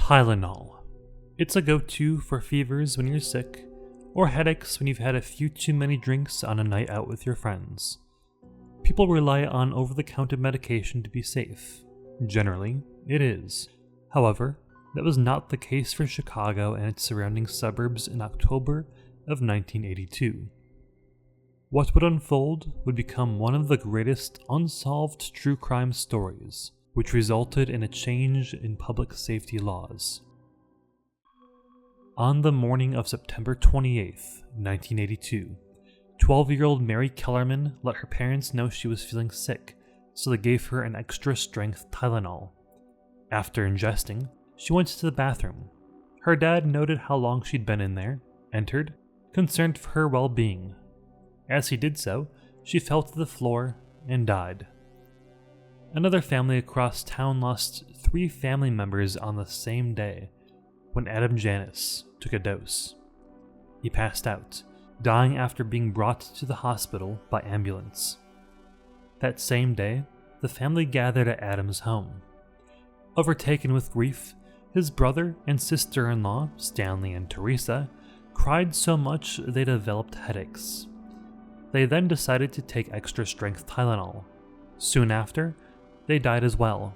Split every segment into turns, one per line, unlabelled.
Tylenol. It's a go-to for fevers when you're sick, or headaches when you've had a few too many drinks on a night out with your friends. People rely on over-the-counter medication to be safe. Generally, it is. However, that was not the case for Chicago and its surrounding suburbs in October of 1982. What would unfold would become one of the greatest unsolved true crime stories, which resulted in a change in public safety laws. On the morning of September 28, 1982, 12-year-old Mary Kellerman let her parents know she was feeling sick, so they gave her an extra-strength Tylenol. After ingesting, she went to the bathroom. Her dad noted how long she'd been in there, entered, concerned for her well-being. As he did so, she fell to the floor and died. Another family across town lost 3 family members on the same day when Adam Janis took a dose. He passed out, dying after being brought to the hospital by ambulance. That same day, the family gathered at Adam's home. Overtaken with grief, his brother and sister-in-law, Stanley and Teresa, cried so much they developed headaches. They then decided to take extra-strength Tylenol. Soon after, they died as well.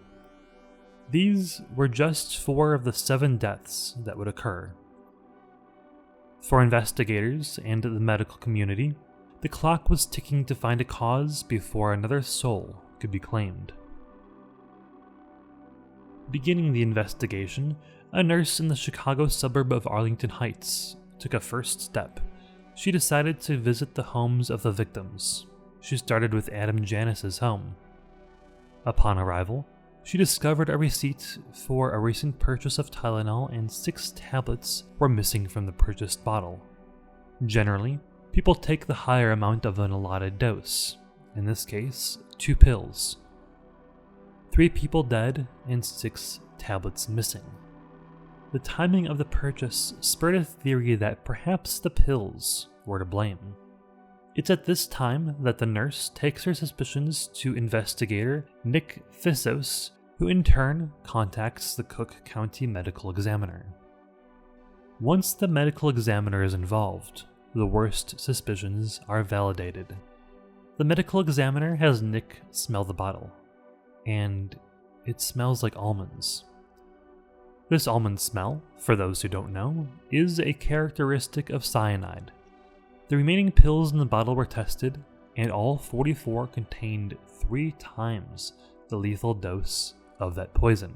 These were just 4 of the 7 deaths that would occur. For investigators and the medical community, the clock was ticking to find a cause before another soul could be claimed. Beginning the investigation, a nurse in the Chicago suburb of Arlington Heights took a first step. She decided to visit the homes of the victims. She started with Adam Janis's home. Upon arrival, she discovered a receipt for a recent purchase of Tylenol, and 6 tablets were missing from the purchased bottle. Generally, people take the higher amount of an allotted dose, in this case, 2 pills. 3 people dead and 6 tablets missing. The timing of the purchase spurred a theory that perhaps the pills were to blame. It's at this time that the nurse takes her suspicions to investigator Nick Fissos, who in turn contacts the Cook County Medical Examiner. Once the medical examiner is involved, the worst suspicions are validated. The medical examiner has Nick smell the bottle, and it smells like almonds. This almond smell, for those who don't know, is a characteristic of cyanide. The remaining pills in the bottle were tested, and all 44 contained 3 times the lethal dose of that poison.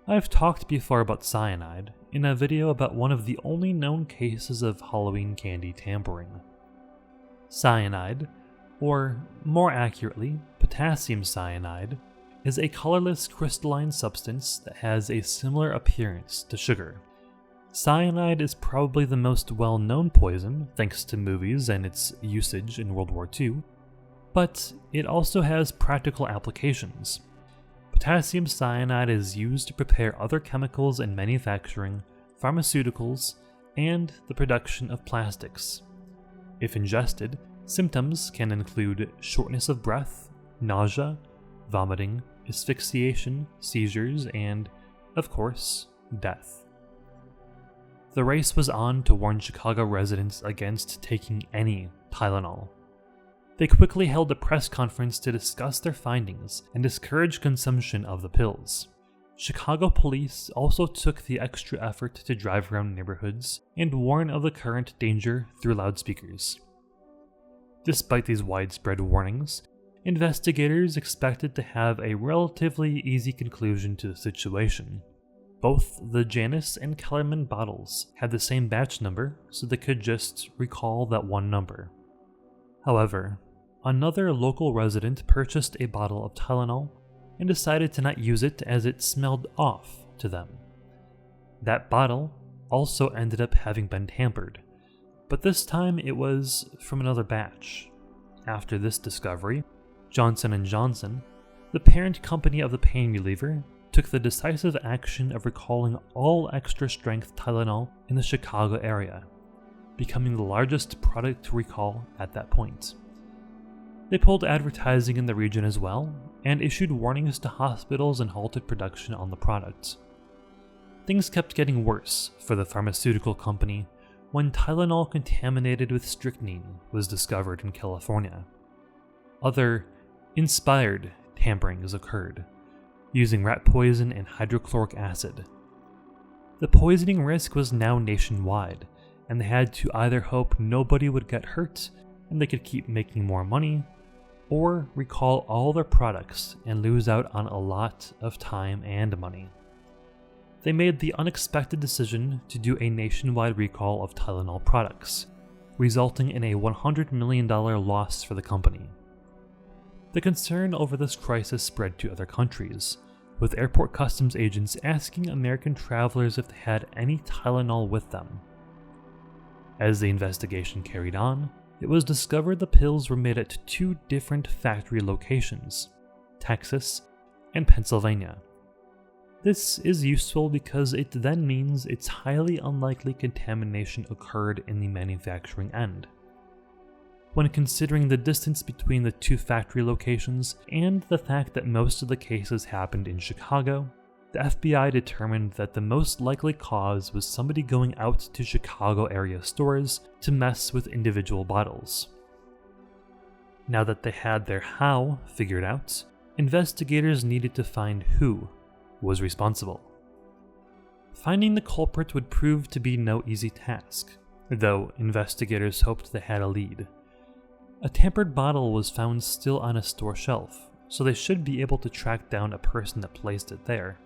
I've talked before about cyanide in a video about one of the only known cases of Halloween candy tampering. Cyanide, or more accurately, potassium cyanide, is a colorless crystalline substance that has a similar appearance to sugar. Cyanide is probably the most well-known poison, thanks to movies and its usage in World War II, but it also has practical applications. Potassium cyanide is used to prepare other chemicals in manufacturing, pharmaceuticals, and the production of plastics. If ingested, symptoms can include shortness of breath, nausea, vomiting, asphyxiation, seizures, and, of course, death. The race was on to warn Chicago residents against taking any Tylenol. They quickly held a press conference to discuss their findings and discourage consumption of the pills. Chicago police also took the extra effort to drive around neighborhoods and warn of the current danger through loudspeakers. Despite these widespread warnings, investigators expected to have a relatively easy conclusion to the situation. Both the Janis and Kellerman bottles had the same batch number, so they could just recall that one number. However, another local resident purchased a bottle of Tylenol and decided to not use it as it smelled off to them. That bottle also ended up having been tampered, but this time it was from another batch. After this discovery, Johnson & Johnson, the parent company of the pain reliever, took the decisive action of recalling all extra-strength Tylenol in the Chicago area, becoming the largest product recall at that point. They pulled advertising in the region as well, and issued warnings to hospitals and halted production on the product. Things kept getting worse for the pharmaceutical company when Tylenol contaminated with strychnine was discovered in California. Other inspired tamperings occurred, using rat poison and hydrochloric acid. The poisoning risk was now nationwide, and they had to either hope nobody would get hurt and they could keep making more money, or recall all their products and lose out on a lot of time and money. They made the unexpected decision to do a nationwide recall of Tylenol products, resulting in a $100 million loss for the company. The concern over this crisis spread to other countries, with airport customs agents asking American travelers if they had any Tylenol with them. As the investigation carried on, it was discovered the pills were made at 2 different factory locations, Texas and Pennsylvania. This is useful because it then means it's highly unlikely contamination occurred in the manufacturing end. When considering the distance between the 2 factory locations and the fact that most of the cases happened in Chicago, the FBI determined that the most likely cause was somebody going out to Chicago area stores to mess with individual bottles. Now that they had their how figured out, investigators needed to find who was responsible. Finding the culprit would prove to be no easy task, though investigators hoped they had a lead. A tampered bottle was found still on a store shelf, so they should be able to track down a person that placed it there.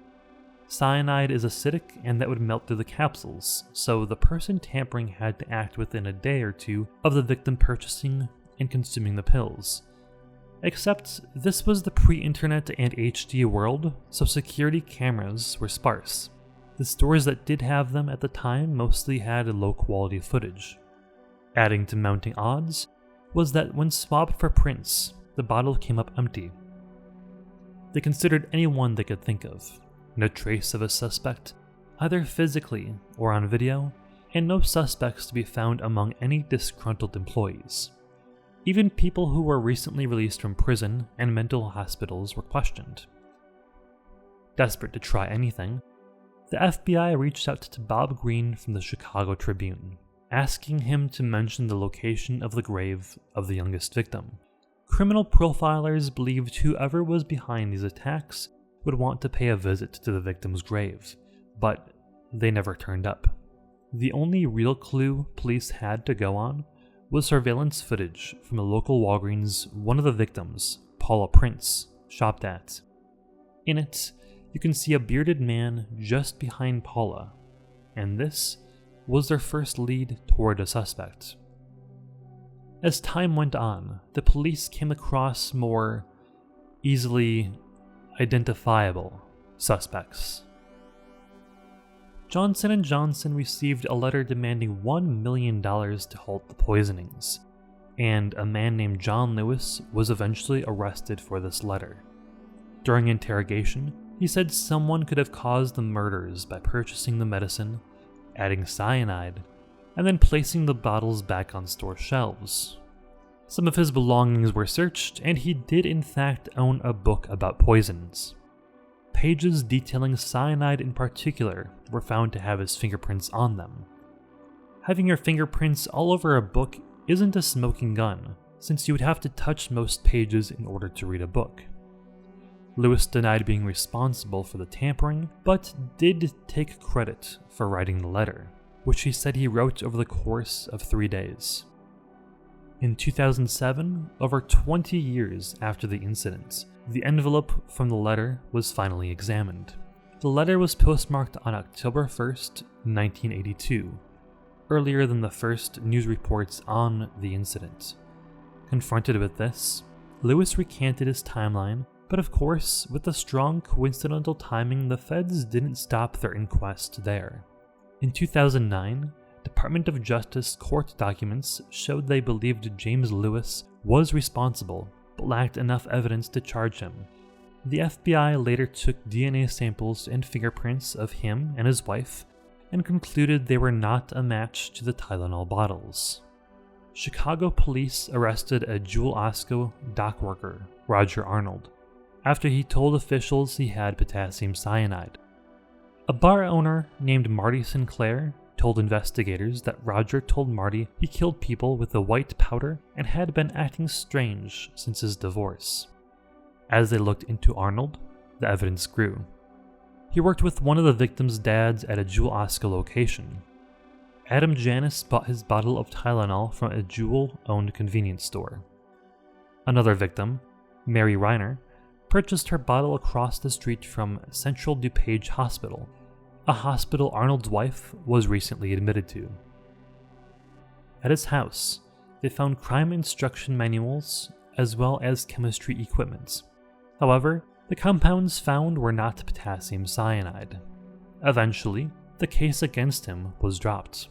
Cyanide is acidic and that would melt through the capsules, so the person tampering had to act within a day or 2 of the victim purchasing and consuming the pills. Except this was the pre-internet and HD world, so security cameras were sparse. The stores that did have them at the time mostly had low-quality footage. Adding to mounting odds was that when swabbed for prints, the bottle came up empty. They considered anyone they could think of. No trace of a suspect, either physically or on video, and no suspects to be found among any disgruntled employees. Even people who were recently released from prison and mental hospitals were questioned. Desperate to try anything, the FBI reached out to Bob Greene from the Chicago Tribune, asking him to mention the location of the grave of the youngest victim. Criminal profilers believed whoever was behind these attacks would want to pay a visit to the victim's grave, but they never turned up. The only real clue police had to go on was surveillance footage from a local Walgreens one of the victims, Paula Prince, shopped at. In it, you can see a bearded man just behind Paula, and this was their first lead toward a suspect. As time went on, the police came across more easily identifiable suspects. Johnson & Johnson received a letter demanding $1 million to halt the poisonings, and a man named John Lewis was eventually arrested for this letter. During interrogation, he said someone could have caused the murders by purchasing the medicine, adding cyanide, and then placing the bottles back on store shelves. Some of his belongings were searched, and he did in fact own a book about poisons. Pages detailing cyanide in particular were found to have his fingerprints on them. Having your fingerprints all over a book isn't a smoking gun, since you would have to touch most pages in order to read a book. Lewis denied being responsible for the tampering, but did take credit for writing the letter, which he said he wrote over the course of 3 days. In 2007, over 20 years after the incident, the envelope from the letter was finally examined. The letter was postmarked on October 1st, 1982, earlier than the first news reports on the incident. Confronted with this, Lewis recanted his timeline, but of course, with the strong coincidental timing, the feds didn't stop their inquest there. In 2009, Department of Justice court documents showed they believed James Lewis was responsible, but lacked enough evidence to charge him. The FBI later took DNA samples and fingerprints of him and his wife, and concluded they were not a match to the Tylenol bottles. Chicago police arrested a Jewel Osco dock worker, Roger Arnold, after he told officials he had potassium cyanide. A bar owner named Marty Sinclair told investigators that Roger told Marty he killed people with a white powder and had been acting strange since his divorce. As they looked into Arnold, the evidence grew. He worked with one of the victims' dads at a Jewel Oscar location. Adam Janis bought his bottle of Tylenol from a Jewel-owned convenience store. Another victim, Mary Reiner, purchased her bottle across the street from Central DuPage Hospital, a hospital Arnold's wife was recently admitted to. At his house, they found crime instruction manuals as well as chemistry equipment. However, the compounds found were not potassium cyanide. Eventually, the case against him was dropped.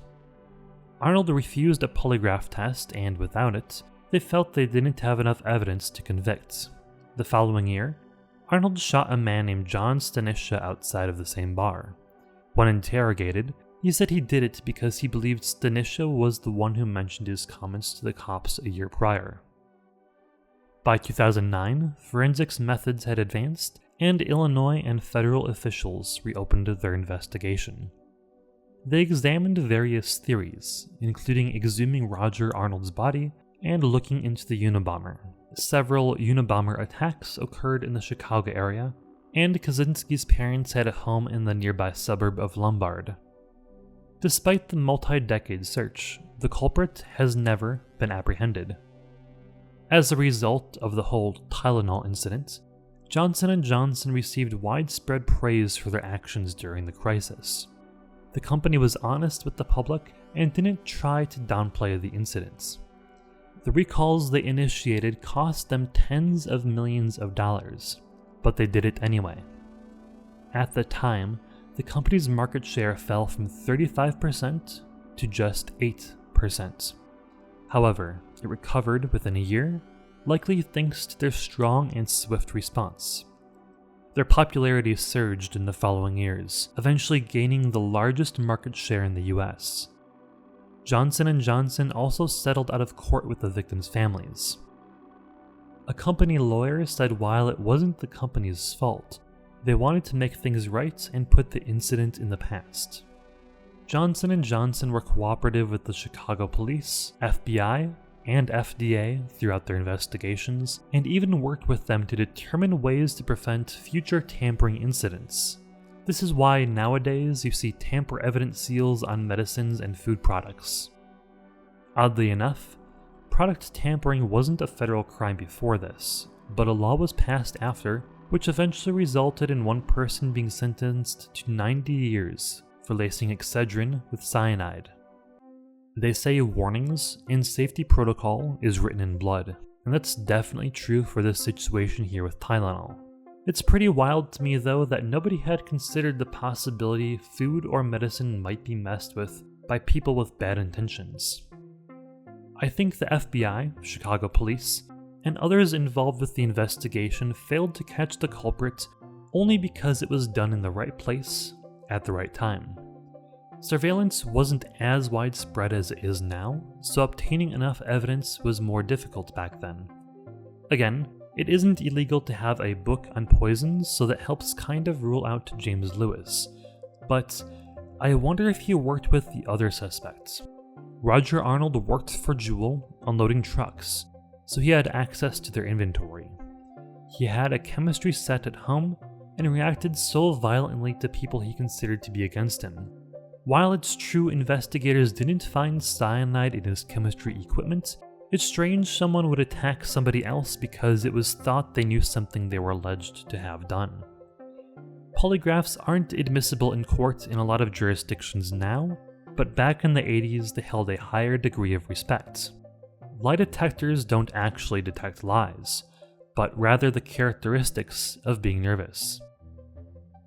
Arnold refused a polygraph test, and without it, they felt they didn't have enough evidence to convict. The following year, Arnold shot a man named John Stanisha outside of the same bar. When interrogated, he said he did it because he believed Stanisha was the one who mentioned his comments to the cops a year prior. By 2009, forensics methods had advanced, and Illinois and federal officials reopened their investigation. They examined various theories, including exhuming Roger Arnold's body and looking into the Unabomber. Several Unabomber attacks occurred in the Chicago area, and Kaczynski's parents had a home in the nearby suburb of Lombard. Despite the multi-decade search, the culprit has never been apprehended. As a result of the whole Tylenol incident, Johnson & Johnson received widespread praise for their actions during the crisis. The company was honest with the public and didn't try to downplay the incidents. The recalls they initiated cost them tens of millions of dollars, but they did it anyway. At the time, the company's market share fell from 35% to just 8%. However, it recovered within a year, likely thanks to their strong and swift response. Their popularity surged in the following years, eventually gaining the largest market share in the US. Johnson & Johnson also settled out of court with the victims' families. A company lawyer said while it wasn't the company's fault, they wanted to make things right and put the incident in the past. Johnson & Johnson were cooperative with the Chicago police, FBI, and FDA throughout their investigations, and even worked with them to determine ways to prevent future tampering incidents. This is why nowadays you see tamper-evident seals on medicines and food products. Oddly enough, product tampering wasn't a federal crime before this, but a law was passed after, which eventually resulted in one person being sentenced to 90 years for lacing Excedrin with cyanide. They say warnings and safety protocol is written in blood, and that's definitely true for this situation here with Tylenol. It's pretty wild to me though that nobody had considered the possibility food or medicine might be messed with by people with bad intentions. I think the FBI, Chicago police, and others involved with the investigation failed to catch the culprit only because it was done in the right place at the right time. Surveillance wasn't as widespread as it is now, so obtaining enough evidence was more difficult back then. Again, it isn't illegal to have a book on poisons, so that helps kind of rule out James Lewis. But I wonder if he worked with the other suspects. Roger Arnold worked for Jewel, unloading trucks, so he had access to their inventory. He had a chemistry set at home and reacted so violently to people he considered to be against him. While it's true investigators didn't find cyanide in his chemistry equipment, it's strange someone would attack somebody else because it was thought they knew something they were alleged to have done. Polygraphs aren't admissible in court in a lot of jurisdictions now, but back in the 80s they held a higher degree of respect. Lie detectors don't actually detect lies, but rather the characteristics of being nervous.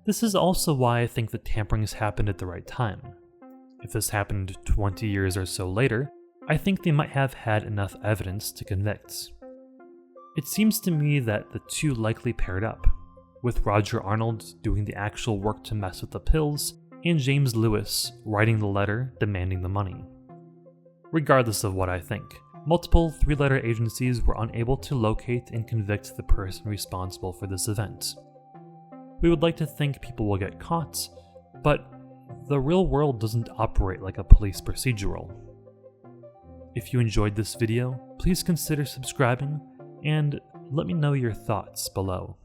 This is also why I think the tamperings happened at the right time. If this happened 20 years or so later, I think they might have had enough evidence to convict. It seems to me that the two likely paired up, with Roger Arnold doing the actual work to mess with the pills, and James Lewis writing the letter demanding the money. Regardless of what I think, multiple three-letter agencies were unable to locate and convict the person responsible for this event. We would like to think people will get caught, But the real world doesn't operate like a police procedural. If you enjoyed this video, please consider subscribing and let me know your thoughts below.